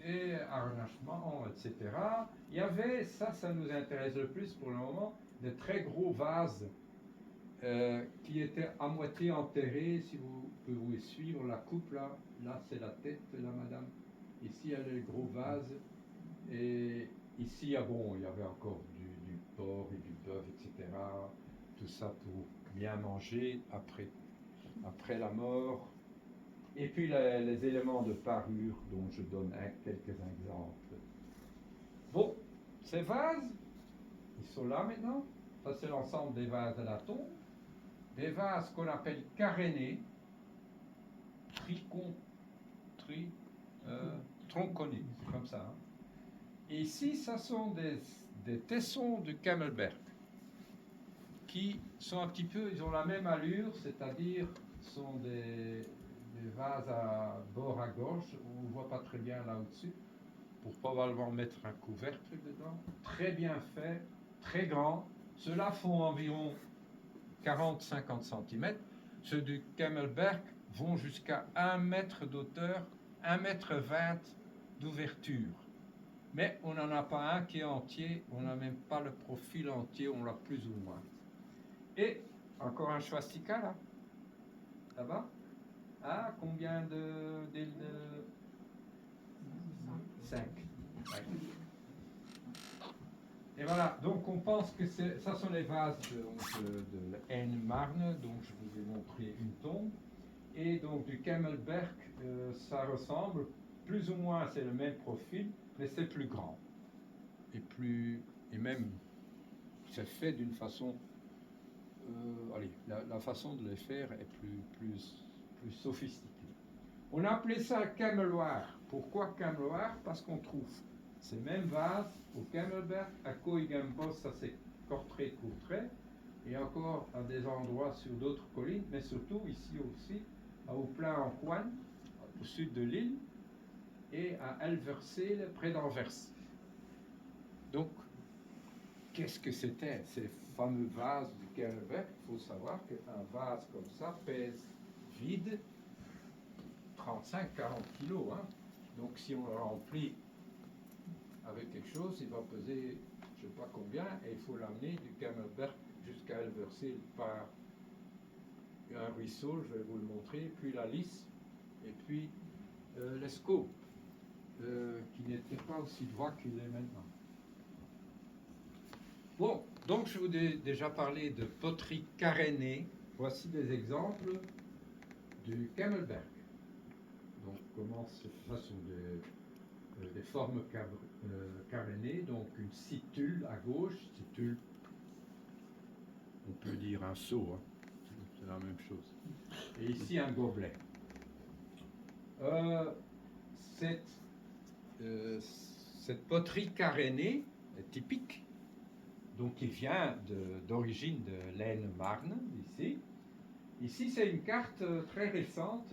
et harnachement, etc. Il y avait, ça nous intéresse le plus pour le moment, des très gros vases qui étaient à moitié enterrés. Si vous pouvez suivre la coupe là, là c'est la tête de la madame. Ici il y a le gros vase et ici bon, il y avait encore du porc et du bœuf, etc. Tout ça pour bien manger après la mort. Et puis les éléments de parure dont je donne quelques exemples. Bon, ces vases, ils sont là maintenant. Ça c'est l'ensemble des vases de la tombe. Des vases qu'on appelle carénés, tricon, tri, tronconnés, c'est comme ça. Hein. Et ici, ça sont des tessons de Camelberg qui sont un petit peu, ils ont la même allure, c'est-à-dire sont des vases à bord à gauche, on ne voit pas très bien là au-dessus, pour probablement mettre un couvercle dedans, très bien fait, très grand. Ceux-là font environ 40-50 cm. Ceux du Camelberg vont jusqu'à 1 mètre d'auteur, 1,20 m d'ouverture. Mais on n'en a pas un qui est entier, on n'a même pas le profil entier, on l'a plus ou moins. Et encore un swastika là. Ça va? Ah, combien de 5. Et voilà, donc on pense que ça sont les vases de Haine-Marne, donc je vous ai montré une tombe. Et donc du Camelberg, ça ressemble, plus ou moins c'est le même profil, mais c'est plus grand. Et même, c'est fait d'une façon, la façon de les faire est plus sophistiquée. On a appelé ça cameloir. Pourquoi cameloir? Parce qu'on trouve ces mêmes vases au Camelberg, à Coïgambos, ça c'est Courtrai, et encore à des endroits sur d'autres collines, mais surtout ici aussi, au Plain en Coin, au sud de l'île, et à Elversele, près d'Anvers. Donc, qu'est-ce que c'était ces fameux vases du Camelberg? Il faut savoir qu'un vase comme ça pèse vide 35-40 kilos. Hein. Donc si on le remplit avec quelque chose, il va peser je ne sais pas combien, et il faut l'amener du Camelberg jusqu'à Elversele par un ruisseau, je vais vous le montrer, puis la Lys, et puis l'Escaut, qui n'était pas aussi droit qu'il est maintenant. Bon, donc je vous ai déjà parlé de poterie carénée. Voici des exemples du Camelberg. Donc comment ça sont des formes carénées, donc une situle à gauche, situle, on peut dire un seau, hein. C'est la même chose. Et ici un gobelet. Cette poterie carénée est typique, donc qui vient d'origine de l'Aisne-Marne, ici. Ici, c'est une carte très récente.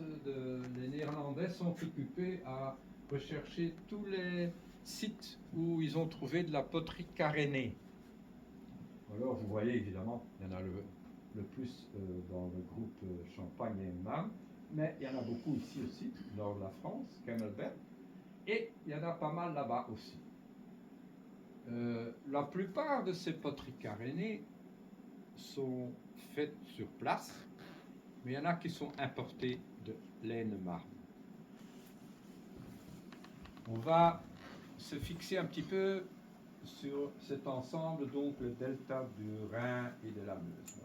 Les Néerlandais sont occupés à rechercher tous les sites où ils ont trouvé de la poterie carénée. Alors, vous voyez évidemment, il y en a le plus dans le groupe Champagne et Marne, mais il y en a beaucoup ici aussi, nord de la France, Camelberg, et il y en a pas mal là-bas aussi. La plupart de ces poteries carénées sont faites sur place, mais il y en a qui sont importés de l'Aisne-Marne. On va se fixer un petit peu sur cet ensemble, donc le delta du Rhin et de la Meuse.